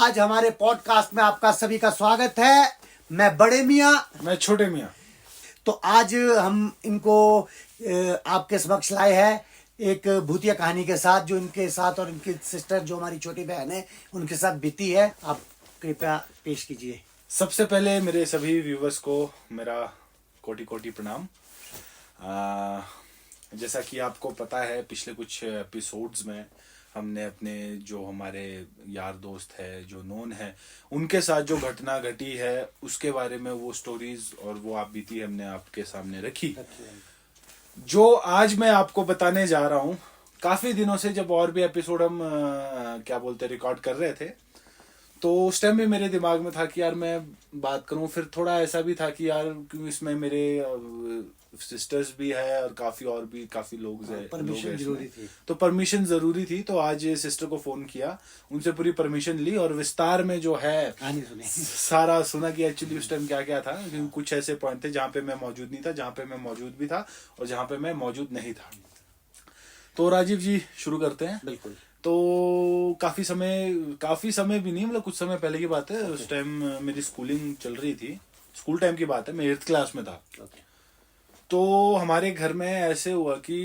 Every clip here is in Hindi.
आज हमारे पॉडकास्ट में आपका सभी का स्वागत है। मैं बड़े मियाँ, मैं छोटे मियाँ। तो आज हम इनको आपके समक्ष लाए हैं एक भूतिया कहानी के साथ, जो इनके साथ और इनकी सिस्टर जो हमारी छोटी बहन है उनके साथ बीती है। आप कृपया पेश कीजिए। सबसे पहले मेरे सभी व्यूवर्स को मेरा कोटि कोटि प्रणाम। जैसा कि आपको पता है, पिछले कुछ एपिसोड्स में हमने अपने जो हमारे यार दोस्त है, जो नोन है, उनके साथ जो घटना घटी है उसके बारे में वो स्टोरीज और वो आप बीती हमने आपके सामने रखी। जो आज मैं आपको बताने जा रहा हूँ, काफी दिनों से जब और भी एपिसोड हम क्या बोलते रिकॉर्ड कर रहे थे, तो उस टाइम भी मेरे दिमाग में था कि यार मैं बात करूं। फिर थोड़ा ऐसा भी था कि यार क्यों इसमें मेरे सिस्टर्स भी है और काफी लोग हैं, परमिशन जरूरी थी, तो परमिशन जरूरी थी। तो आज सिस्टर को फोन किया, उनसे पूरी परमिशन ली और विस्तार में जो है सारा सुना कि एक्चुअली उस टाइम क्या क्या था। कुछ ऐसे पॉइंट थे जहाँ पे मैं मौजूद नहीं था, जहाँ पे मैं मौजूद भी था और जहाँ पे मैं मौजूद नहीं था। तो राजीव जी शुरू करते हैं। बिल्कुल। तो काफी समय भी नहीं, मतलब कुछ समय पहले की बात है। उस टाइम मेरी स्कूलिंग चल रही थी, स्कूल टाइम की बात है, मैं 8th क्लास में था। तो हमारे घर में ऐसे हुआ कि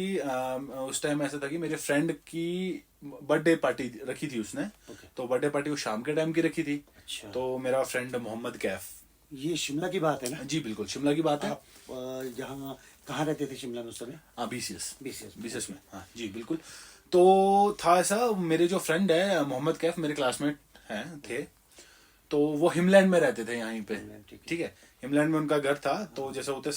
उस टाइम ऐसा था कि मेरे फ्रेंड की बर्थडे पार्टी रखी थी उसने। तो बर्थडे पार्टी वो शाम के टाइम की रखी थी। अच्छा। तो मेरा फ्रेंड मोहम्मद कैफ, ये शिमला की बात है ना? जी बिल्कुल शिमला की बात है। आप जहाँ कहाँ रहते थे शिमला में उस समय? बीसीएस में, हाँ जी बिल्कुल। तो था ऐसा, मेरे जो फ्रेंड है मोहम्मद कैफ, मेरे क्लासमेट हैं थे। तो वो हिमलैंड में रहते थे यहीं पे, ठीक है, हिमलैंड में उनका घर था। तो जैसे होते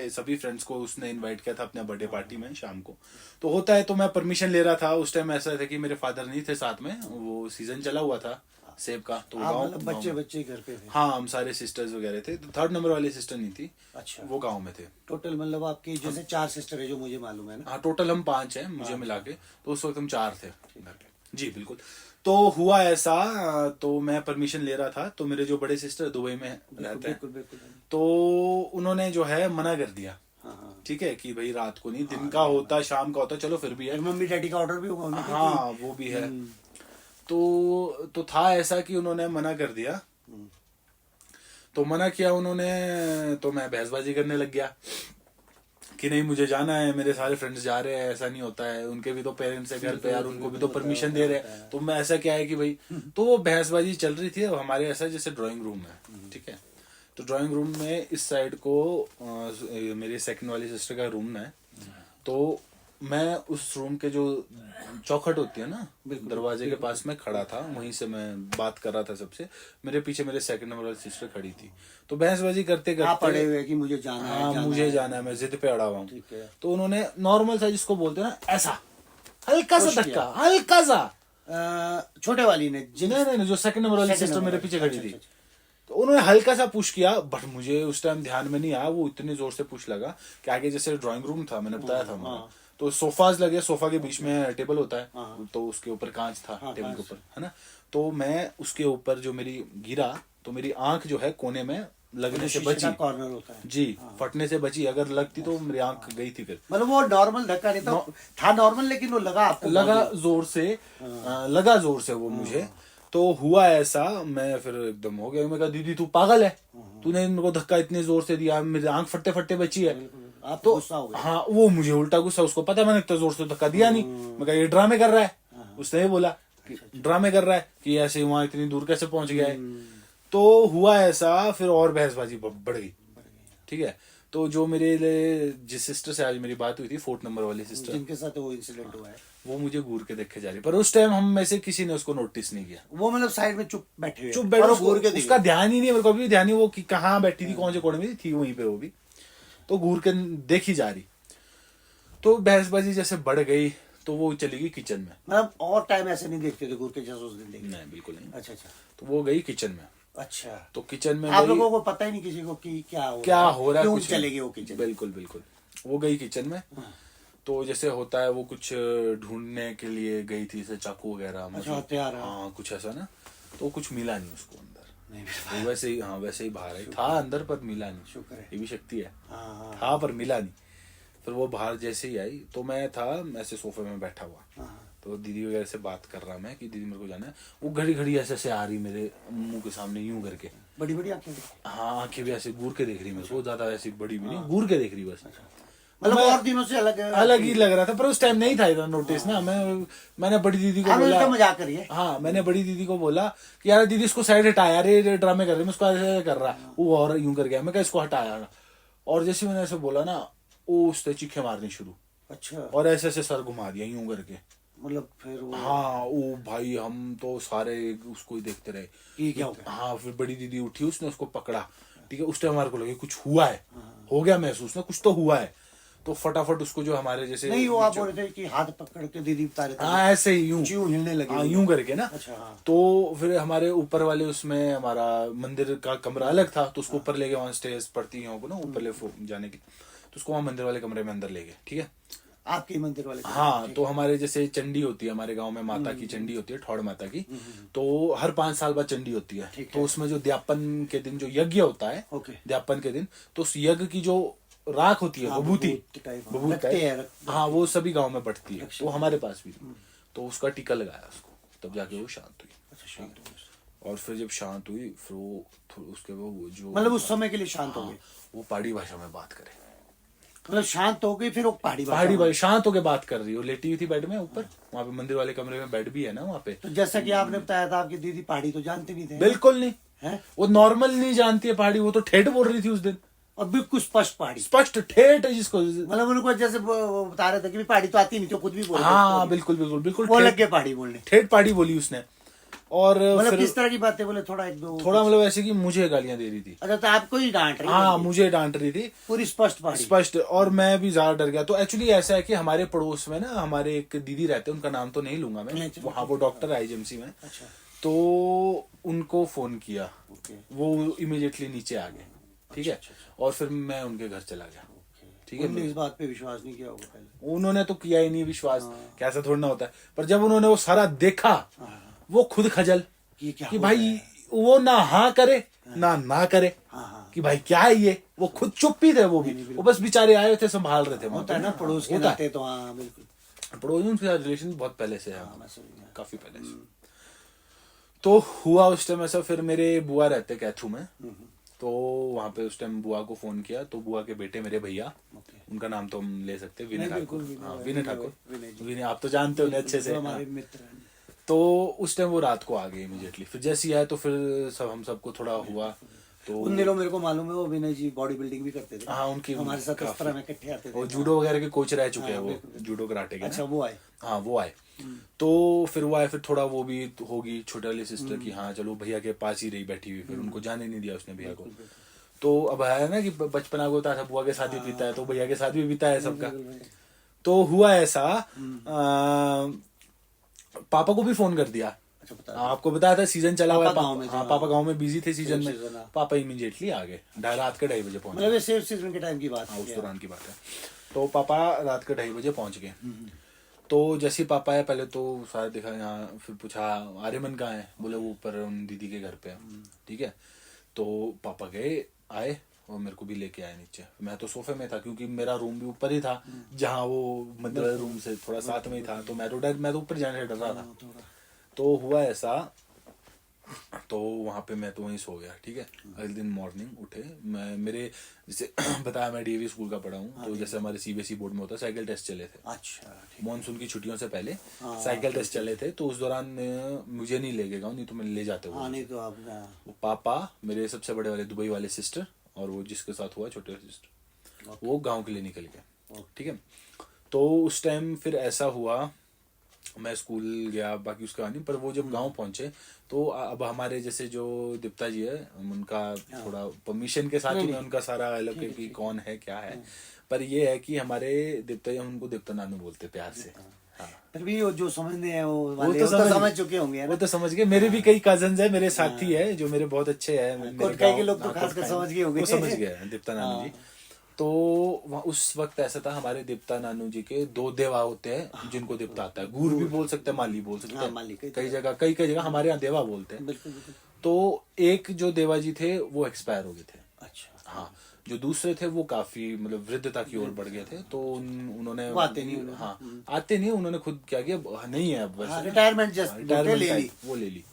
सभी फ्रेंड्स को उसने इनवाइट किया था अपने बर्थडे पार्टी में शाम को। तो होता है, तो मैं परमिशन ले रहा था। उस टाइम ऐसा था कि मेरे फादर नहीं थे साथ में, वो सीजन चला हुआ था सेब का। तो मतलब बच्चे घर पे थे? हाँ, हम सारे सिस्टर्स वगैरह थे। तो 3rd नंबर वाली सिस्टर नहीं थी। अच्छा। वो गाँव में थे। टोटल मतलब आपकी जैसे 4 सिस्टर है जो मुझे मालूम है ना? हाँ, टोटल हम 5 हैं मुझे मिला के। तो उस वक्त हम 4 थे घर पे, जी बिल्कुल। तो हुआ ऐसा, तो मैं परमिशन ले रहा था। तो मेरे जो बड़े सिस्टर दुबई में रहते हैं, तो उन्होंने जो है मना कर दिया। ठीक है कि भाई रात को नहीं, दिन का होता, शाम का होता, चलो फिर भी है, मम्मी डैडी का ऑर्डर भी होगा। हाँ वो भी है। तो था ऐसा कि उन्होंने मना कर दिया। तो मना किया उन्होंने, तो मैं बहसबाजी करने लग गया कि नहीं मुझे जाना है, मेरे सारे फ्रेंड्स जा रहे हैं, ऐसा नहीं होता है, उनके भी तो पेरेंट्स है घर पे यार, उनको भी तो परमिशन दे रहे हैं। तो मैं ऐसा क्या है कि भाई, तो वो बहसबाजी चल रही थी। हमारे ऐसा जैसे ड्राइंग रूम है, ठीक है, तो ड्राइंग रूम में इस साइड को मेरी सेकंड वाली सिस्टर का रूम है। तो मैं उस रूम के जो चौखट होती है ना, दरवाजे के पास में खड़ा था, वहीं से मैं बात कर रहा था सबसे। मेरे पीछे मेरे 2nd नंबर वाली सिस्टर खड़ी थी। तो बहसबाजी करते करते पड़े हुए कि मुझे जाना है, हाँ मुझे जाना है, मैं जिद पे अड़ा हुआ हूँ। तो उन्होंने नॉर्मल सा, जिसको बोलते हैं ना, ऐसा हल्का सा धक्का, हल्का सा, छोटे वाली ने नहीं, जो 2nd नंबर वाली सिस्टर मेरे पीछे खड़ी थी, तो उन्होंने हल्का सा पुश किया। बट मुझे उस टाइम ध्यान में नहीं आया, वो इतनी जोर से पुश लगा कि आगे जैसे ड्राइंग रूम था, मैंने बताया था हमारा, तो सोफाज लगे, सोफा के बीच में टेबल होता है, तो उसके ऊपर कांच था टेबल के ऊपर, है ना। तो मैं उसके ऊपर जो मेरी गिरा, तो मेरी आंख जो है कोने में लगने से बची, कॉर्नर होता है जी, फटने से बची। अगर लगती तो मेरी आंख गई थी फिर। मतलब वो नॉर्मल धक्का नहीं था नॉर्मल, लेकिन वो लगा आपको, लगा जोर से वो मुझे। तो हुआ ऐसा, मैं फिर एकदम हो गया। मैं कहा दीदी तू पागल है, तूने मेरे को धक्का इतने जोर से दिया, मेरी आंख फटते फटते बची है। आप तो गुस्सा हो गए? हाँ, वो मुझे उल्टा गुस्सा, उसको पता मैंने इतना जोर से धक्का दिया नहीं। मैं कहा ये ड्रामे कर रहा है, उसने ये बोला कि ड्रामे कर रहा है कि ऐसे वहां इतनी दूर कैसे पहुंच गया है। तो हुआ ऐसा, फिर और बहसबाजी बढ़ गई, ठीक है। तो जो मेरे जिस सिस्टर से आज मेरी बात हुई थी, 4th नंबर वाली सिस्टर, जिनके साथ वो इंसिडेंट हुआ है, वो मुझे घूर के देखे जा रही, पर उस टाइम हम में से किसी ने उसको नोटिस नहीं किया। वो मतलब साइड में चुप बैठे उसका ध्यान ही नहीं, मेरे को अभी ध्यान नहीं वो कि कहाँ बैठी थी, कौन से कोने में थी, वहीं पे वो भी। तो घूर के देखी जा रही। तो बहसबाजी जैसे बढ़ गई, तो वो चली गई किचन में। मतलब और टाइम ऐसे नहीं देखते थे घूर के जैसे उस दिन देखते? नहीं, बिल्कुल नहीं। अच्छा। तो वो गई किचन में। अच्छा। तो किचन में आप लोगों को पता ही नहीं किसी को कि क्या हो रहा है, क्यों चलेगी वो किचन? बिल्कुल वो गई किचन में। तो जैसे होता है, वो कुछ ढूंढने के लिए गई थी, जैसे चाकू वगैरह, हथियार, हाँ कुछ ऐसा ना। तो कुछ मिला नहीं उसको अंदर, नहीं वैसे ही बाहर था अंदर, पर मिला नहीं। शुक्र है, ये भी शक्ति है। हाँ, पर मिला नहीं। फिर वो बाहर जैसे ही आई, तो मैं था ऐसे सोफे में बैठा हुआ, तो दीदी वगैरह से बात कर रहा मैं कि दीदी मेरे को जाना है। वो घड़ी घड़ी ऐसे ऐसे आ रही मेरे मुंह के सामने यूं करके। बड़ी बड़ी आंखें थी? हाँ, आंखें भी ऐसे घूर के देख रही मेरे को, ज्यादा ऐसी बड़ी भी नहीं, घूर के देख रही बस। मतलब और दिनों से अलग ही लग रहा था, पर उस टाइम नहीं था इतना नोटिस ना। मैंने बड़ी दीदी को बोला, मजाक करिए। हाँ, मैंने बड़ी दीदी को बोला कि यार दीदी इसको साइड हटा यार, ये ड्रामे कर रही है, उसको ऐसे कर रहा। वो और यूं कर गया, मैं कहा इसको हटाया। और जैसे मैंने ऐसे बोला ना, वो उसने चीखें मारनी शुरू। अच्छा। और ऐसे ऐसे सर घुमा दिया यूं करके। मतलब फिर वो, हाँ, वो भाई हम तो सारे उसको ही देखते रहे ये क्या हो गया। हाँ, फिर बड़ी दीदी उठी, उसने उसको पकड़ा, ठीक है। उस टाइम हमारे को लगे कुछ हुआ है, हो गया महसूस ना, कुछ तो हुआ है। तो फटाफट उसको जो हमारे जैसे नहीं, वो आप बोल रहे थे कि हाथ पकड़ के दीदी बता रहे थे। हाँ, ऐसे ही यूं हिलने लगे। हाँ, यूं करके ना। अच्छा, हाँ। तो फिर हमारे ऊपर वाले उसमें हमारा मंदिर का कमरा अलग था, तो उसको ऊपर ले गए, वहां स्टेज पड़ती है ना ऊपर ले जाने की, तो उसको वहां मंदिर वाले कमरे में अंदर ले गए, ठीक है। आपके मंदिर वाले? हाँ, तो हमारे जैसे चंडी होती है हमारे गांव में, माता की चंडी होती है, ठौड़ माता की। तो हर 5 साल बाद चंडी होती है। तो उसमें जो द्यापन के दिन जो यज्ञ होता है, द्यापन के दिन, तो उस यज्ञ की जो राख होती है, बबूती टाइप, हाँ, वो सभी गांव में बढ़ती है। तो हमारे पास भी, तो उसका टीका लगाया उसको, तब जाके वो शांत हुई। और फिर जब शांत हुई, फिर वो उसके वो जो मतलब उस समय के लिए शांत हो गई। वो पहाड़ी भाषा में बात करे, मतलब शांत हो गई, फिर वो पहाड़ी भाई शांत होके बात कर रही हो, लेटी हुई थी बेड में ऊपर, वहाँ पे मंदिर वाले कमरे में बेड भी है ना वहाँ पे। तो जैसा कि आपने बताया था, आपकी दीदी पहाड़ी तो जानती नहीं थे? बिल्कुल नहीं है, वो नॉर्मल नहीं जानती है पहाड़ी, वो तो ठेठ बोल रही थी उस दिन, और बिल्कुल स्पष्ट पहाड़ी, स्पष्ट ठेठ है जिसको, मतलब उनको जैसे वो बता रहे थे कि पहाड़ी तो आती नहीं, तो खुद भी बोल रहे थे। हाँ, बिल्कुल बिल्कुल बिल्कुल, वो लग गए पहाड़ी बोलने, ठेठ पहाड़ी बोली उसने। और मतलब फिर किस तरह की बातें बोले? थोड़ा एक दो, थोड़ा मतलब ऐसे कि मुझे गालियां दे रही थी। अच्छा, तो आपको ही डांट रही? हाँ, मुझे डांट रही थी, पूरी स्पष्ट पहाड़ी, स्पष्ट। और मैं भी ज्यादा डर गया। तो एक्चुअली ऐसा है कि हमारे पड़ोस में ना हमारे एक दीदी रहते हैं, उनका नाम तो नहीं लूंगा मैं, वहाँ वो डॉक्टर है आईजीएमसी में। अच्छा। तो उनको फोन किया, वो इमीडिएटली नीचे आ गए, ठीक है। और फिर मैं उनके घर चला गया, ठीक है। उन्होंने इस बात पे विश्वास नहीं किया होगा पहले? उन्होंने तो किया ही नहीं विश्वास, कैसा थोड़ा ना होता है। पर जब उन्होंने वो सारा देखा, वो खुद खजल कि भाई वो ना हाँ करे ना करे, कि भाई क्या है ये। वो खुद चुप ही थे, वो भी, वो बस बेचारे आए थे, संभाल रहे थे। होता है ना पड़ोस के नाते, तो हाँ बिल्कुल, पड़ोसियों के साथ रिलेशन बहुत पहले से है, काफी पहले से। तो हुआ उस टाइम ऐसा, फिर मेरे बुआ रहते कैथू में, तो वहां पे उस टाइम बुआ को फोन किया, तो बुआ के बेटे मेरे भैया, उनका नाम तो हम ले सकते हैं, विनय ठाकुर। हाँ, विनय ठाकुर, विनय, आप तो जानते हो अच्छे से, हमारे मित्र हैं। तो उस टाइम वो रात को आ गए इमीडिएटली। फिर जैसे ही आए तो फिर हम सबको थोड़ा हुआ। तो उन दिनों मेरे को मालूम है वो विनय जी बॉडी बिल्डिंग भी करते थे। हाँ, उनकी हमारे साथ इस तरह में इकट्ठे आते थे। वो जूडो वगैरह के कोच रह चुके हैं, वो जूडो कराटे के। अच्छा, वो आए? हाँ, वो आए। तो फिर वो आए, फिर थोड़ा वो भी होगी छोटे वाली सिस्टर की, हाँ चलो भैया के पास ही रही बैठी हुई, फिर उनको जाने नहीं दिया उसने भैया को। तो अब है ना कि बचपना को होता था, बुआ के साथ भी पीता है, तो भैया के साथ भी पीता है सबका। तो हुआ ऐसा, पापा को भी फोन कर दिया। आपको बताया था सीजन चला हुआ है, पापा गांव में बिजी थे सीजन में। पापा इमीडिएटली आ गए, रात के 2:30 बजे पहुंचे। मतलब सेफ सीजन के टाइम की बात है, उस दौरान की बात है। तो पापा रात के 2:30 बजे पहुंच गए। तो जैसे पापा आए, पहले तो सारा देखा यहाँ, फिर पूछा आर्यमन कहाँ है, बोले वो ऊपर उन दीदी के घर पे है, ठीक है। तो पापा गए, आए और मेरे को भी लेके आए नीचे। मैं तो सोफे में था, क्योंकि मेरा रूम भी ऊपर ही था, जहाँ वो मंदिर वाले रूम से थोड़ा साथ में ही था। तो मैं तो ऊपर जाने से डर रहा था। तो हुआ ऐसा, तो वहां पे मैं तो वहीं सो गया, ठीक है। अगले दिन मॉर्निंग उठे, मैं मेरे जैसे बताया मैं डीएवी स्कूल का पढ़ा हूँ, तो जैसे हमारे सीबीएसई बोर्ड में होता है, साइकिल टेस्ट चले थे। अच्छा, मॉनसून की छुट्टियों से पहले साइकिल टेस्ट चले थे। तो उस दौरान मुझे नहीं ले गए गाँव, नहीं तो मैं ले जाते हुए। नहीं तो आप, वो पापा, मेरे सबसे बड़े वाले दुबई वाले सिस्टर, और वो जिसके साथ हुआ छोटे सिस्टर, वो गाँव के लिए निकल गए, ठीक है। तो उस टाइम फिर ऐसा हुआ, मैं स्कूल गया, बाकी उसका नहीं। पर वो जब गांव पहुंचे, तो अब हमारे जैसे जो दीप्ता जी है, उनका थोड़ा परमिशन के साथ ही मैं उनका सारा अलग कि कौन है क्या है। पर ये है कि हमारे दीप्ता जी, हम उनको दीप्ता नानू बोलते प्यार से। हाँ, फिर भी जो समझने हैं वो तो समझ चुके होंगे, वो तो समझ गए। मेरे भी कई कजन्स है, मेरे साथी है जो मेरे बहुत अच्छे है, कोटखाई के लोग तो खासकर समझ गए होंगे, वो समझ गए दीप्ता नानू जी। तो उस वक्त ऐसा था, हमारे दीप्ता नानू जी के 2 देवा होते हैं, जिनको दीप्ता आता है। गुरु भी बोल सकते हैं, माली बोल सकते हैं, कई जगह हमारे यहाँ देवा बोलते हैं। तो एक जो देवा जी थे वो एक्सपायर हो गए थे। अच्छा। हाँ, जो दूसरे थे वो काफी मतलब वृद्धता की ओर बढ़ गए थे, तो उन्होंने वो आते नहीं उन्होंने। हाँ आते नहीं, उन्होंने खुद क्या किया, नहीं है अब वैसे रिटायरमेंट जस्ट रिटायरमेंट ले ली। वो ले ली।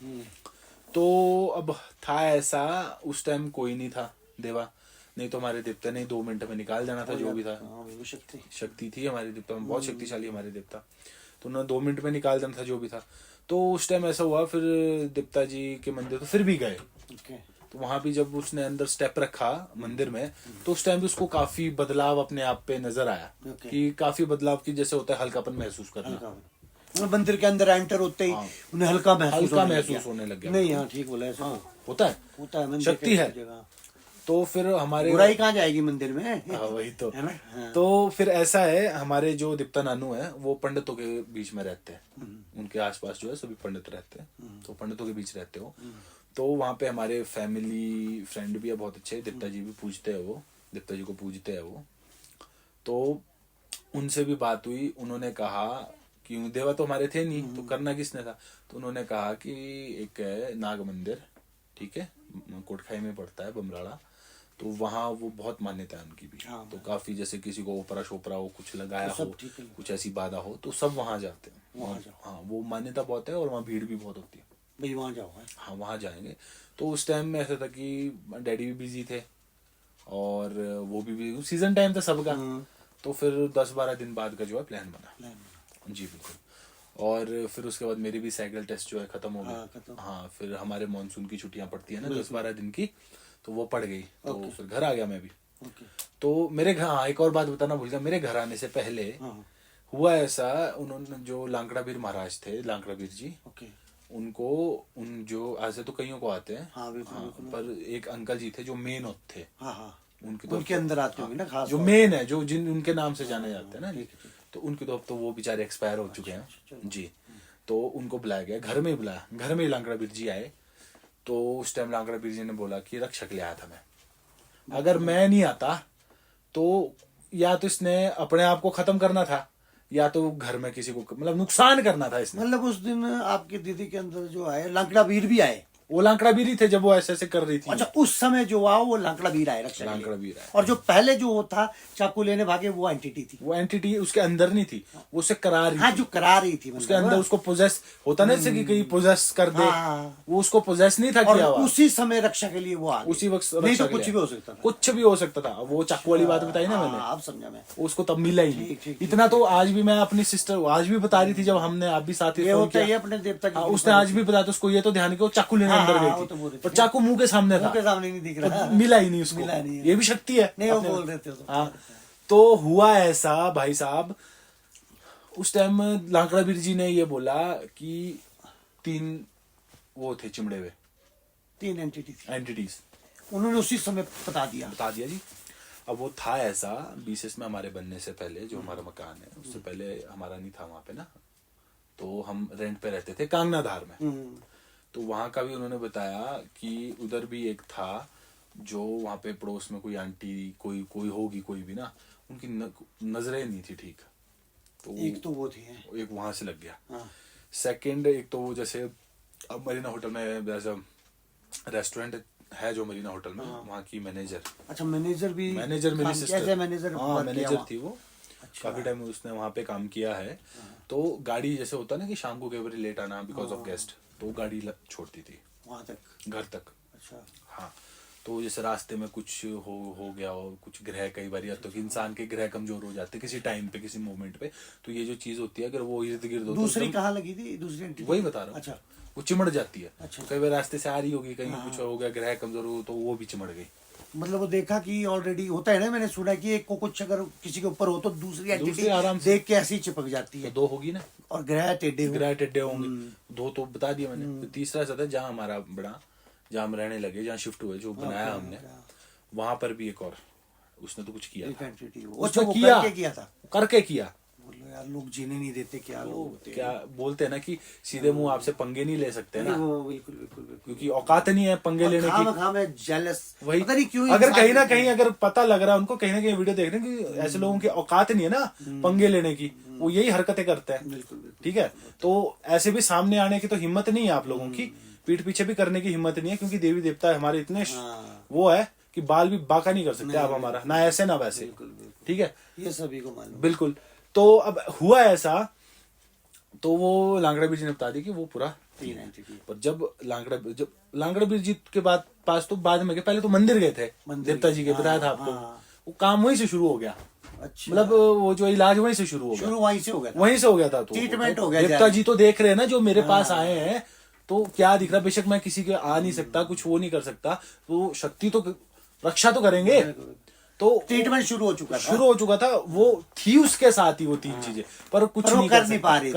तो अब था ऐसा, उस टाइम कोई नहीं था देवा, नहीं तो हमारे देवता ने 2 मिनट में निकाल देना था जो भी था। हाँ, वो शक्ति थी हमारे देवता में, बहुत शक्तिशाली हमारे देवता, तो उन्होंने 2 मिनट में निकाल देना था जो भी था। तो उस टाइम ऐसा हुआ, फिर देवता जी के मंदिर तो फिर भी गए। तो वहां भी जब उसने अंदर स्टेप रखा मंदिर में, तो उस टाइम भी उसको काफी बदलाव अपने आप पे नजर आया, कि काफी बदलाव की जैसे होता है हल्कापन महसूस करना। मंदिर के अंदर एंटर होते ही उन्हें हल्का महसूस होने लग गया। नहीं, हाँ ठीक बोला, ऐसा होता है, शक्ति है। तो फिर हमारे बुराई कहाँ जाएगी मंदिर में। वही तो है ना। तो फिर ऐसा है, हमारे जो दीप्ता नानू है वो पंडितों के बीच में रहते हैं, उनके आसपास जो है सभी पंडित रहते हैं, तो पंडितों के बीच रहते हो। तो वहाँ पे हमारे फैमिली फ्रेंड भी है बहुत अच्छे, दीप्ता जी भी पूजते हैं, वो दीप्ता जी को पूजते हैं वो। तो उनसे भी बात हुई, उन्होंने कहा कि देवा तो हमारे थे नहीं, तो करना किसने था, तो उन्होंने कहा कि एक है नाग मंदिर, ठीक है, कोटखाई में पड़ता है बमराड़ा, तो वहाँ वो बहुत मान्यता है उनकी भी। तो काफी जैसे किसी को ओपरा शोपरा हो, कुछ लगाया हो, कुछ ऐसी बाधा हो, तो सब वहाँ जाते हैं। हाँ वो मान्यता बहुत है, और वहाँ भीड़ भी बहुत होती है भाई, वहाँ जाओ। हाँ वहाँ जाएंगे। तो उस टाइम में ऐसा था कि डैडी भी बिजी थे, और वो भी बिजी, सीजन टाइम था सबका। तो फिर 10-12 दिन बाद का जो है प्लान बना। जी बिल्कुल। और फिर उसके बाद मेरी भी साइकिल टेस्ट जो है खत्म हो गई। हाँ फिर हमारे मानसून की छुट्टियां पड़ती है ना 10-12 दिन की, तो वो पड़ गई, तो फिर घर आ गया मैं भी। तो मेरे घर, हाँ एक और बात बताना भूल गया, मेरे घर आने से पहले हुआ ऐसा, उन्होंने जो लांकड़ाबीर महाराज थे, लांकड़ाबीर जी, उनको उन जो ऐसे तो कईयों को आते हैं, पर एक अंकल जी थे जो मेन थे, उनके अंदर आते होंगे ना खास, जो मेन है, जो जिन उनके नाम से जाने जाते हैं ना, तो उनके तो अब तो वो बेचारे एक्सपायर हो चुके हैं जी। तो उनको बुलाया गया, घर में ही बुलाया, घर में ही लांकड़ाबीर जी आए। तो उस टाइम लांकड़ाबीर जी ने बोला कि रक्षक ले आया था मैं, अगर मैं नहीं आता तो या तो इसने अपने आप को खत्म करना था, या तो घर में किसी को मतलब नुकसान करना था इसने। मतलब उस दिन आपकी दीदी के अंदर जो आए लांकड़ाबीर भी आए, वो लांकड़ाबीर ही थे जब वो ऐसे ऐसे कर रही थी। अच्छा, उस समय जो हुआ वो लांकड़ाबीर आए, लांकड़ाबीर आए। और जो पहले जो वो था चाकू लेने भागे, वो एंटिटी थी, वो एंटिटी उसके अंदर नहीं थी, वो उसे करा रही थी। जो करा रही थी उसके अंदर उसको पोजेस होता ना, जैसे कि कहीं पोजेस कर दे, वो उसको पोजेस नहीं था किया हुआ। उसी समय रक्षा के लिए वो आ गई। उसी वक्त नहीं तो कुछ भी हो सकता था, कुछ भी हो सकता था। वो चाकू वाली बात बताई ना मैंने, आप समझा मैं, उसको तब मिला ही नहीं। इतना तो आज भी मैं अपनी सिस्टर आज भी बता रही थी, जब हमने आप भी साथ ही होता है अपने देवता की, उसने आज भी बताया, तो उसको ये तो ध्यान कि चाकू लेने अंदर गई थी, पर चाकू मुंह के सामने था, नहीं दिख रहा, तो मिला ही नहीं उसको। ये भी शक्ति है, नहीं वो बोल रहे थे। हाँ तो हुआ ऐसा भाई साहब, उस टाइम लांकड़ाबीर जी ने ये बोला कि 3 वो थे चिमड़े हुए, 3 एंटिटीज, उन्होंने उसी समय बता दिया जी। अब वो था ऐसा, बीसेस में हमारे बनने से पहले, जो हमारा मकान है उससे पहले हमारा नहीं था वहां पे ना, तो हम रेंट पे रहते थे कांगनाधार में। तो वहां का भी उन्होंने बताया कि उधर भी एक था, जो वहां पे पड़ोस में कोई आंटी कोई होगी, कोई भी ना, उनकी नजरें नहीं थी ठीक, तो एक तो वो थी, एक वहां से लग गया। सेकंड एक तो वो जैसे अब मरीना होटल में जैसा रेस्टोरेंट है जो मरीना होटल में, वहाँ की मैनेजर, अच्छा मैनेजर मेरी सिस्टर, मैनेजर थी वो। अच्छा। काफी टाइम उसने वहाँ पे काम किया है। तो गाड़ी जैसे होता ना कि शाम को कई बार लेट आना बिकॉज ऑफ गेस्ट, तो गाड़ी छोड़ती थी वहां तक, घर तक। अच्छा हाँ तो जैसे रास्ते में कुछ हो गया हो, कुछ ग्रह कई बार, या तो कि इंसान के ग्रह कमजोर हो जाते किसी टाइम पे, किसी मोमेंट पे, तो ये जो चीज होती है अगर वो इर्द गिर्द हो, दूसरी कहाँ लगी थी, दूसरी वही बता रहा हूँ। अच्छा, वो चिमड़ जाती है। अच्छा। कई बार रास्ते से आ रही होगी, कहीं कुछ हो गया, ग्रह कमजोर हो, तो वो भी चिमड़ गई। मतलब वो देखा कि ऑलरेडी होता है ना, मैंने सुना कि एक को कुछ अगर किसी के ऊपर हो तो दूसरी एंटिटी आराम से देख के ऐसी चिपक जाती है, तो 2 होगी ना, और ग्रह टेढ़े होंगे। 2 तो बता दिया मैंने। तीसरा ऐसा था जहाँ हमारा बड़ा, जहाँ हम रहने लगे, जहाँ शिफ्ट हुए, जो बनाया हमने, वहां पर भी एक और उसने तो कुछ किया था, उसने किया था, करके किया। बोलो यार लोग जीने नहीं देते, क्या लोग होते क्या बोलते हैं ना कि सीधे मुंह आपसे पंगे नहीं ले सकते ना, बिल्कुल, क्योंकि औकात नहीं है पंगे लेने की। जेलस, वही पता नहीं क्यों, अगर कहीं ना कहीं अगर पता लग रहा है उनको, कहीं ना कहीं वीडियो देख रहे हैं कि ऐसे लोगों की औकात नहीं है ना पंगे लेने की, वो यही हरकतें करते हैं। बिल्कुल ठीक है, तो ऐसे भी सामने आने की तो हिम्मत नहीं है आप लोगों की, पीठ पीछे भी करने की हिम्मत नहीं है, क्योंकि देवी देवता हमारे इतने वो है कि बाल भी बांका नहीं कर सकते आप हमारा, ना ऐसे ना वैसे। बिल्कुल बिल्कुल, ठीक है, ये सभी को मालूम। बिल्कुल। तो अब हुआ ऐसा, तो वो लांगड़ा बीर जी ने बता दी कि वो पूरा 3 एंटिटी। पर जब लांगड़ा बीर जी के पास तो बाद में गए, पहले तो मंदिर गए थे देवता जी के, बताया था आपको। वो काम वहीं से शुरू हो गया, अच्छा, मतलब वो जो इलाज वहीं से शुरू हो गया, शुरू वहीं से हो गया था। वहीं से हो गया था। तो ट्रीटमेंट हो गया। देवता जी तो देख रहे हैं ना जो मेरे पास आए हैं, तो क्या दिख रहा, बेशक मैं किसी के आ नहीं सकता, कुछ वो नहीं कर सकता, तो शक्ति तो रक्षा तो करेंगे। तो ट्रीटमेंट शुरू हो चुका था। वो थी उसके साथ ही वो 3 चीजें, पर कुछ नहीं कर नहीं पा रही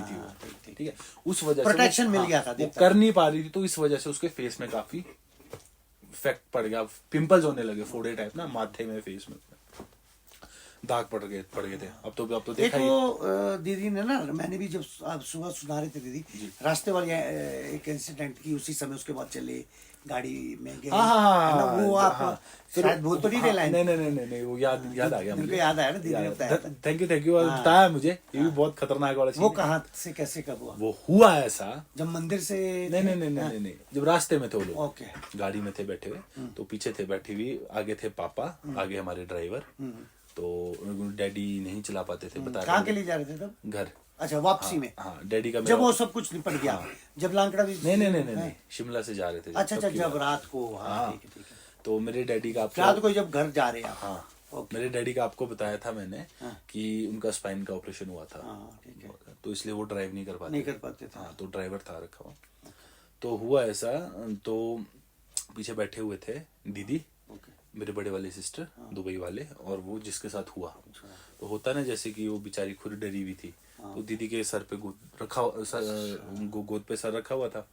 थी वो। ठीक है, उस वजह से प्रोटेक्शन मिल गया था, वो कर नहीं पा रही थी, तो इस वजह से उसके फेस में काफी इफेक्ट पड़ गया, पिंपल्स होने लगे, फोड़े टाइप ना, माथे में, फेस में दाग पड़ गए थे। अब तो देखा ही। वो दीदी ने ना, मैंने भी जब आप सुबह सुना रहे थे दीदी, रास्ते वाले एक इंसिडेंट की, उसी समय उसके बाद चले गाड़ी में गए। हाँ, वो आप शायद भूल तो नहीं रहे लाइन? नहीं, वो याद आ गया मुझे, याद आया ना, दीदी ने बताया। थैंक यू बताया मुझे, ये भी बहुत खतरनाक वाला वो कहाँ से कैसे कब हुआ? वो हुआ ऐसा, जब मंदिर से नहीं, जब रास्ते में थे वो लोग, ओके, गाड़ी में थे बैठे हुए, तो पीछे थे बैठी हुई, आगे थे पापा, आगे हमारे ड्राइवर, तो डैडी नहीं चला पाते थे, बता कहाँ के लिए जा रहे थे तब? घर। अच्छा, वापसी में? हाँ, डैडी का जब वो सब कुछ निपट गया, जब लांकड़ा भी नहीं, शिमला से जा रहे थे। अच्छा, जब रात को, हाँ ठीक है। तो मेरे डैडी का रात को जब घर जा रहे हैं, हाँ, मेरे डैडी का आपको बताया था मैंने कि उनका स्पाइन का ऑपरेशन हुआ था, तो इसलिए वो ड्राइव नहीं कर पाते थे। हाँ, तो ड्राइवर था रखा हुआ। तो हुआ ऐसा, तो पीछे बैठे हुए थे दीदी, मेरे बड़े वाले सिस्टर, दुबई वाले, और वो जिसके साथ हुआ। तो होता ना, जैसे कि वो बेचारी खुद डरी हुई थी, तो दीदी के सर पे गोद पे सर रखा हुआ था,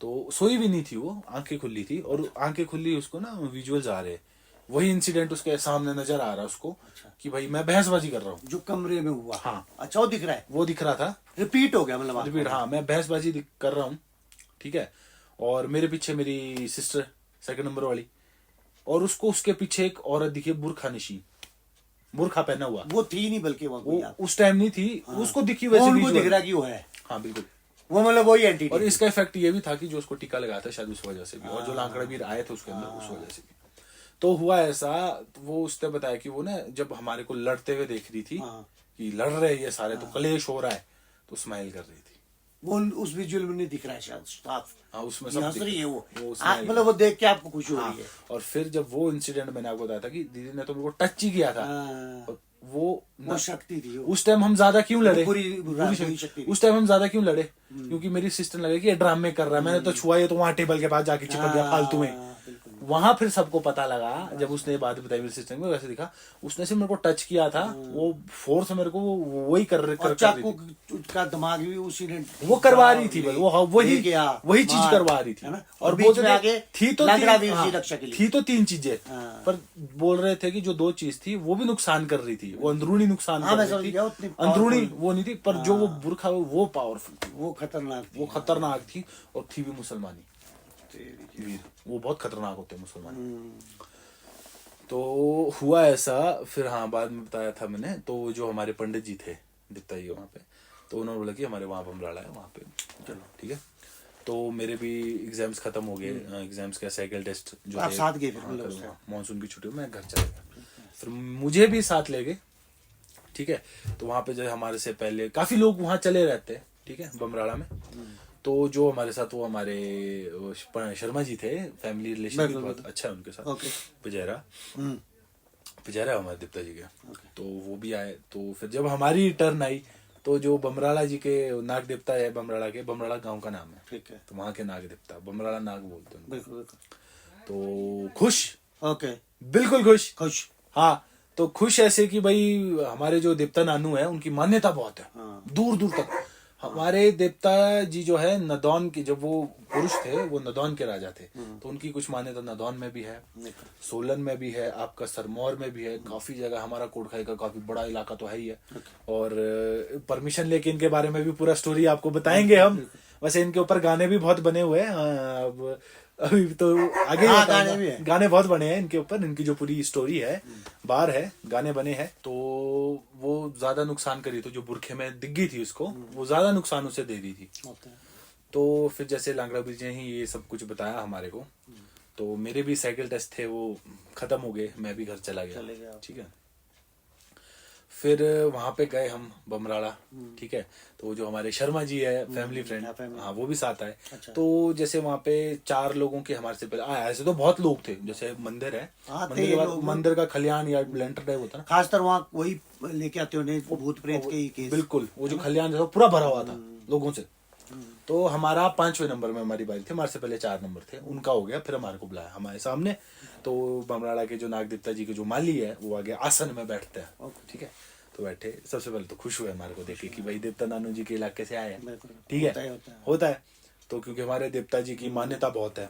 तो सोई भी नहीं थी वो, आंखें खुली थी, और आंखें खुली उसको ना विजुअल्स आ रहे, वही इंसिडेंट उसके सामने नजर आ रहा उसको, कि भाई मैं बहसबाजी कर रहा हूँ जो कमरे में हुआ। हाँ, अच्छा, वो दिख रहा है, वो दिख रहा था, रिपीट हो गया, मतलब रिपीट। हाँ, मैं बहसबाजी कर रहा हूँ, ठीक है, और मेरे पीछे मेरी सिस्टर 2nd नंबर वाली, और उसको उसके पीछे एक औरत दिखी, बुरखा पहना हुआ। वो थी नहीं, बल्कि वो उस टाइम नहीं थी, उसको दिखी वैसे, उनको दिख रहा कि वो है। हाँ, बिल्कुल, वो मतलब वही एंटिटी। और इसका इफेक्ट ये भी था कि जो उसको टीका लगाया था शायद उस वजह से भी, और जो लांकड़ा वीर आए थे उसके अंदर, उस वजह से भी। तो हुआ ऐसा, वो उसने बताया कि वो ना जब हमारे को लड़ते हुए देख रही थी, कि लड़ रहे ये सारे, तो कलेश हो रहा है, तो स्माइल कर रही थी। वो उस विजुअल में नहीं दिख रहा है शायद साफ। हाँ, उसमें सब हंस रही है वो smile मतलब वो देख के आपको खुशी हो रही है। और फिर जब वो इंसिडेंट मैंने आपको बताया था कि दीदी ने तो मेरे को टच ही किया था, वो शक्ति थी। उस टाइम हम ज्यादा क्यों लड़े, बुरी शक्ति। उस टाइम हम ज्यादा क्यों लड़े, क्योंकि मेरी सिस्टर लगे कि ये ड्रामे कर रहा है, मैंने तो छुआ, ये तो वहां टेबल के पास जाके चिपक गया फालतू में। वहां फिर सबको पता लगा, जब उसने ये बात बताई मेरे सिस्टर को, वैसे दिखा उसने सिर्फ मेरे को टच किया था, वो फोर्स मेरे को वही कर चाकू का दिमाग भी उसी ने वो करवा रही थी, वही चीज करवा रही थी। और बीच में आगे थी तो रक्षा के लिए थी तो 3 चीजें, पर बोल रहे थे कि जो 2 चीज थी वो भी नुकसान कर रही थी, वो अंदरूनी नुकसान कर रही थी, अंदरूनी वो नहीं थी, पर जो वो बुरखा वो पावरफुल थी, वो खतरनाक थी, और थी भी मुसलमानी वीर, वो बहुत खतरनाक होते हैं मुसलमान। तो हुआ ऐसा, फिर हाँ, बाद में बताया था मैंने, तो जो हमारे पंडित जी थे दिखता ही वहाँ पे, तो उन्होंने बोला कि हमारे वहाँ बमराड़ा है, वहाँ पे चलो, ठीक है। तो मेरे भी एग्जाम्स खत्म हो गए, एग्जाम्स का साइकिल टेस्ट जो आप साथ गए, मानसून की छुट्टी में मैं घर चला गया, फिर मुझे भी साथ ले गए, ठीक है। तो वहाँ पे जो हमारे से पहले काफी लोग वहाँ चले रहते हैं, ठीक है, बमराड़ा में। तो जो हमारे साथ, वो हमारे शर्मा जी थे, फैमिली रिलेशन भी बहुत अच्छा है उनके साथ, पिजरा हमारे दीप्ता जी के, तो वो भी आए। तो फिर जब हमारी टर्न आई, तो जो बमराड़ा जी के नाग देवता है, बमराड़ा गांव का नाम है, ठीक है, तो वहाँ के नाग देवता बमराड़ा नाग बोलते हैं। बिल्कुल। तो खुश, ओके, बिल्कुल खुश, हाँ। तो खुश ऐसे कि भाई हमारे जो देवता नानू है उनकी मान्यता बहुत है, दूर दूर तक। हमारे देवता जी जो है नदौन के, जब वो पुरुष थे वो नदौन के राजा थे, तो उनकी कुछ मान्यता नदौन में भी है, सोलन में भी है, आपका सरमौर में भी है, काफी जगह। हमारा कोटखाई का काफी बड़ा इलाका तो है ही है, और परमिशन लेके इनके बारे में भी पूरा स्टोरी आपको बताएंगे हम। वैसे इनके ऊपर गाने भी बहुत बने हुए हैं, अभी तो आगे गाने बहुत बने हैं इनके ऊपर, इनकी जो पूरी स्टोरी है बार है, गाने बने हैं। तो वो ज्यादा नुकसान करी, तो जो बुरखे में दिख गई थी उसको, वो ज्यादा नुकसान उसे दे दी थी। तो फिर जैसे लांगड़ा बीर जी ने ही ये सब कुछ बताया हमारे को, तो मेरे भी साइकिल टेस्ट थे, वो खत्म हो गए, मैं भी घर चला चले गए गया। आप। ठीक है, फिर वहां पे गए हम बमराड़ा। ठीक है, तो जो हमारे शर्मा जी है फैमिली फ्रेंड, हाँ, family। हाँ वो भी साथ आए। अच्छा। तो जैसे वहां पे 4 लोगों के हमारे से पहले आए, ऐसे तो बहुत लोग थे। जैसे मंदिर है, हाँ, मंदिर थे के बाद लोग। मंदिर का खलियान या लेंटर टाइप होता है ना, खासकर वहाँ वही लेके आते उन्हें भूत प्रेत के ही केस। बिल्कुल वो जो खलियान जैसा पूरा भरा हुआ था लोगों से। तो हमारा 5वें नंबर में हमारी बारी थी, हमारे से पहले 4 नंबर थे, उनका हो गया, फिर हमारे को बुलाया हमारे सामने। तो बमराड़ा के जो नागदेवता जी के जो माली है वो आगे आसन में बैठते हैं। ठीक है, तो बैठे, सबसे पहले तो खुश हुए हमारे को देखे कि भाई देवता नानू जी के इलाके से आए हैं। बिल्कुल। ठीक होता है, है। होता है। तो क्योंकि हमारे देवता जी की मान्यता बहुत है,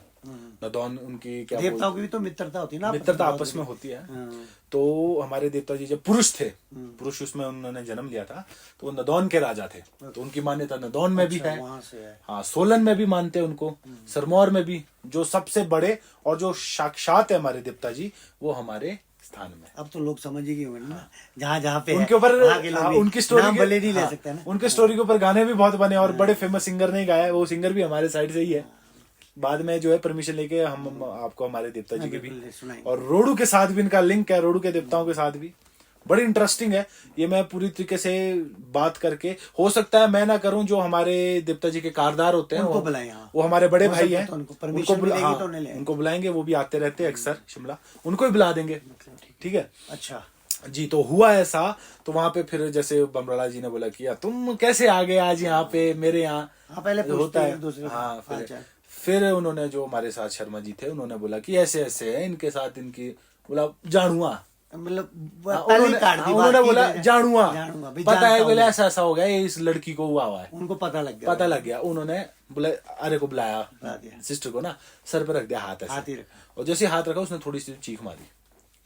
नदौन उनकी क्या देवताओं की भी तो मित्रता होती है ना, मित्रता आपस में होती है। हाँ। तो हमारे देवता जी जब पुरुष थे, पुरुष उसमें उन्होंने जन्म लिया था, तो वो नदौन के राजा थे, तो उनकी मान्यता नदौन में भी है, वहाँ से है। हाँ सोलन में भी मानते हैं उनको, सिरमौर में भी। जो सबसे बड़े और जो साक्षात है हमारे देवता जी, वो हमारे स्थान में। अब तो लोग समझ ही गए होंगे ना, जहाँ जहाँ पे उनके ऊपर उनकी स्टोरी नाम भले नहीं ले सकते ना। उनके स्टोरी के ऊपर गाने भी बहुत बने, और बड़े फेमस सिंगर ने गाया है, वो सिंगर भी हमारे साइड से ही है। बाद में जो है परमिशन लेके हम आपको हमारे देवता जी के भी, बिल्कुल सुनाएंगे। और रोडू के साथ भी इनका लिंक है, रोडू के देवताओं के साथ भी बड़ी इंटरेस्टिंग है। ये मैं पूरी तरीके से बात करके, हो सकता है मैं ना करूं, जो हमारे देवता जी के कारदार होते हैं उनको बुलाएं। हाँ। वो हमारे बड़े हो भाई सकता हैं, तो उनको permission मिलेगी हाँ, तो उन्हें ले आएंगे। उनको बुलाएंगे, वो भी आते रहते हैं अक्सर शिमला, उनको भी बुला देंगे। ठीक है अच्छा जी। तो हुआ ऐसा, तो वहां पे फिर जैसे बमराड़ा जी ने बोला कि यार तुम कैसे आ गए आज यहाँ पे मेरे यहाँ, हाँ, पहले होता पूछते है हैं एक दूसरे को। हाँ। अच्छा। फिर उन्होंने जो हमारे साथ शर्मा जी थे, उन्होंने बोला कि ऐसे ऐसे है इनके साथ, इनकी बोला जानूआ, मतलब उन्होंने पहले काट दी बात उन्होंने की बोला मैंने। जानूआ, जानूंगा भाई, पता है जानता बोले हूँ ऐसा ऐसा हो गया, ये इस लड़की को हुआ है। उनको पता लग गया। पता लग गया, उन्होंने बोले अरे को बुला बुलाया दिया। सिस्टर को ना, सर पे रख दिया हाथ हाथ ही ऐसे, रखा। और जैसे हाथ रखा उसने थोड़ी सी चीख मारी,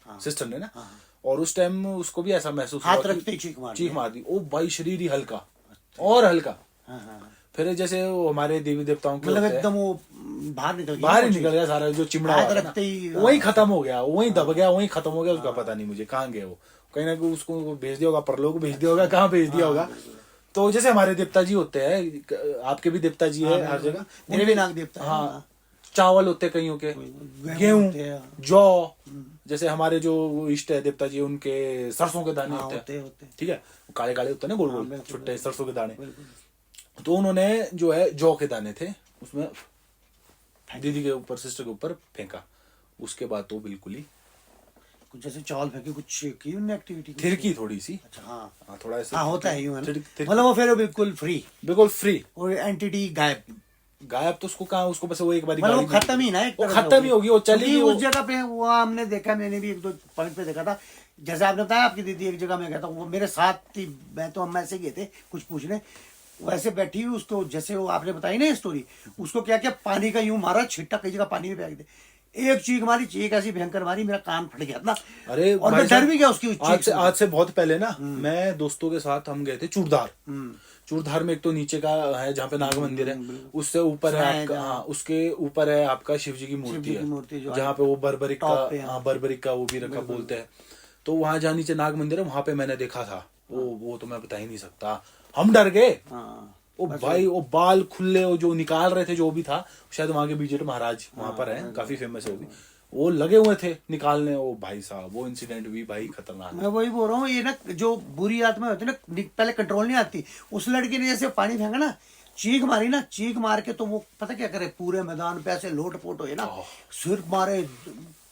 हाँ। सिस्टर ने ना, हाँ। और उस टाइम उसको भी ऐसा महसूस हाथ हुआ कि रखते ही चीख मार चीख दी। मार दी। ओ भाई शरीर ही हल्का और हल्का। हाँ, हाँ। फिर जैसे वो हमारे देवी देवताओं के मतलब होते हैं, एकदम वो बाहर निकल गया। बाहर ही निकल गया सारा जो चिमड़ा हाथ हुआ था ना, रखते ही, वहीं खत्म हो गया, वहीं दब गया, वहीं खत्म हो गया। उसका पता नहीं मुझे कहाँ गए वो, कहीं ना कहीं उसको भेज दिया होगा, परलोक को भेज दिया होगा, कहाँ भेज दिया होगा। तो जैसे हमारे देवता जी होते हैं, आपके भी देवता जी है हर जगह, मेरे भी नाग देवता है। हाँ चावल होते हैं कईयों के, होते गेहूं, हैं। जौ, जैसे हमारे जो इष्ट है देवता जी, उनके सरसों के दाने हाँ, होते हैं। होते हैं। ठीक है, काले काले होते हैं ना, गोल हाँ, गोल बिल्कुल, छोटे सरसों के दाने। बिल्कुल। तो उन्होंने जो है जौ के दाने थे, उसमें दीदी के ऊपर, सिस्टर के ऊपर फेंका। उसके बाद तो बिल्कुल ही कुछ जैसे चावल फेंके, कुछ की उन्होंने एक्टिविटी थिरकी थोड़ी सी, अच्छा। हाँ, हाँ थोड़ा ऐसा, हाँ होता है यूं है ना। थिरकी। मतलब वो फिर बिल्कुल फ्री, बिल्कुल फ्री, और एंटिटी गायब। गायब तो उसको कहा, उसको बस वो एक बार मतलब वो खत्म ही ना, एक वो तरह से खत्म ही होगी, वो चली क्योंकि गई। उस जगह पे वो हमने देखा, मैंने भी 1-2 पॉइंट पे देखा था। जैसे आपने बताया आपकी दीदी एक जगह में गया था, वो मेरे साथ थी, मैं तो हम ऐसे गए थे कुछ पूछने, वैसे बैठी हुई, उसको जैसे वो आपने बताई ना स्टोरी, उसको क्या क्या पानी का यूं मारा, छिट्टा कई जगह पानी में फेंक दे, एक चीख मारी, चीख ऐसी भयंकर मारी, मेरा कान फट गया था। अरे और भाई मैं डर साहब, भी गया उसकी चीख आज से बहुत पहले ना, मैं दोस्तों के साथ हम गए थे चूड़धार। चूड़धार में एक तो नीचे का है जहाँ पे नाग मंदिर है, उससे ऊपर है आपका, हाँ उसके ऊपर है आपका शिव जी की मूर्ति है, जहाँ पे वो बर्बरिक का, हाँ बर्बरिक का वो भी रखा बोलते हैं। तो वहां जहाँ नीचे नाग मंदिर है, वहां पे मैंने देखा था वो तो मैं बता ही नहीं सकता, हम डर गए। ओ भाई, वो बाल खुले, वो जो निकाल रहे थे, जो भी था, शायद वहां के बीजेट महाराज वहां पर है, काफी फेमस है वो भी, वो लगे हुए थे निकालने। ओ भाई साहब, वो इंसिडेंट भी भाई खतरनाक। मैं वही बोल रहा हूँ, ये ना जो बुरी आत्मा होती है ना, पहले कंट्रोल नहीं आती। उस लड़की ने जैसे पानी फेंका ना, चीख मारी ना, चीख मार के तो वो पता क्या करे, पूरे मैदान पे ऐसे लोट पोट हुए ना, सिर मारे,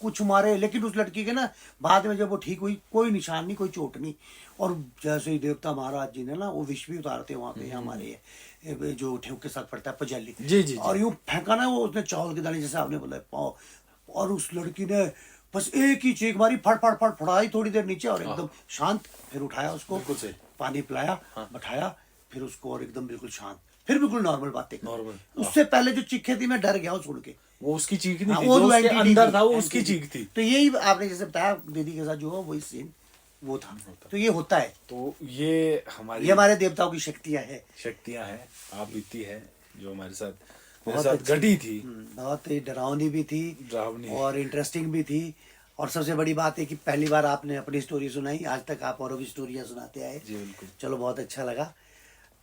कुछ मारे, लेकिन उस लड़की के ना बाद में जब वो ठीक हुई, कोई निशान नहीं, कोई चोट नहीं। और जैसे ही देवता महाराज जी ने ना वो विष भी उतारते वहां पे, हमारे जो ठेव के साथ पड़ता है पजली, जी। और यूं फेंका ना, वो उसने चावल के दाने जैसे आपने बोला पाओ, और उस लड़की ने बस एक ही चीख मारी, फट फट फट फड़ाई थोड़ी देर नीचे, और एकदम शांत। फिर उठाया उसको, पानी पिलाया, बैठाया, फिर उसको, और एकदम बिल्कुल शांत, फिर बिल्कुल नॉर्मल बातें। नॉर्मल। उससे पहले जो चीखे थी, मैं डर गया सुन के। वो उसकी चीख नहीं थी, वो जो उसके एंटिटी अंदर थी, था, वो उसकी एंटिटी। चीख थी। तो यही आपने जैसे बताया दीदी के साथ जो हुआ, वही सीन वो था। तो ये होता है, तो ये हमारे देवताओं की शक्तियां हैं, आप बीती है जो हमारे साथ बहुत घटी थी, बहुत ही डरावनी भी थी, डरावनी और इंटरेस्टिंग भी थी। और सबसे बड़ी बात है कि पहली बार आपने अपनी स्टोरी सुनाई, आज तक आप और भी स्टोरियां सुनाते आए। जी बिल्कुल। चलो बहुत अच्छा लगा।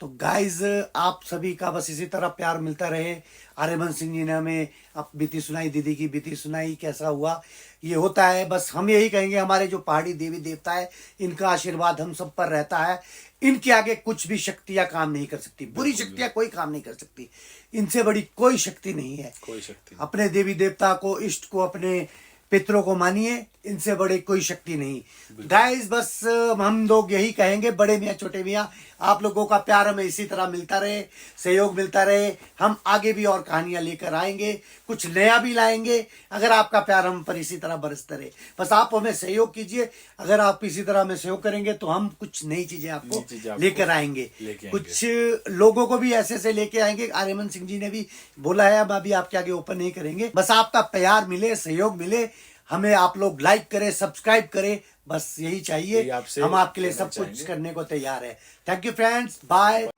तो गाइज आप सभी का बस इसी तरह प्यार मिलता रहे। आर्यमन सिंह जी ने हमें अब बीती सुनाई, दीदी की बीती सुनाई, कैसा हुआ ये होता है। बस हम यही कहेंगे, हमारे जो पहाड़ी देवी देवता है इनका आशीर्वाद हम सब पर रहता है। इनके आगे कुछ भी शक्तियां काम नहीं कर सकती, बुरी शक्तियां कोई काम नहीं कर सकती। इनसे बड़ी कोई शक्ति नहीं है। कोई शक्ति अपने देवी देवता को, इष्ट को, अपने पितरों को मानिए, इनसे बड़े कोई शक्ति नहीं। गाइस बस हम लोग यही कहेंगे, बड़े मियाँ छोटे मियाँ, आप लोगों का प्यार हमें इसी तरह मिलता रहे, सहयोग मिलता रहे। हम आगे भी और कहानियां लेकर आएंगे, कुछ नया भी लाएंगे, अगर आपका प्यार हम पर इसी तरह बरसता रहे। बस आप हमें सहयोग कीजिए। अगर आप इसी तरह हमें सहयोग करेंगे तो हम कुछ नई चीजें आपको लेकर आएंगे। कुछ लोगों को भी ऐसे ऐसे लेके आएंगे। आर्यमन सिंह जी ने भी बोला है, अब अभी आपके आगे ओपन नहीं करेंगे। बस आपका प्यार मिले, सहयोग मिले, हमें आप लोग लाइक करें, सब्सक्राइब करें, बस यही चाहिए। हम आपके लिए सब कुछ करने को तैयार है। Thank you friends, bye.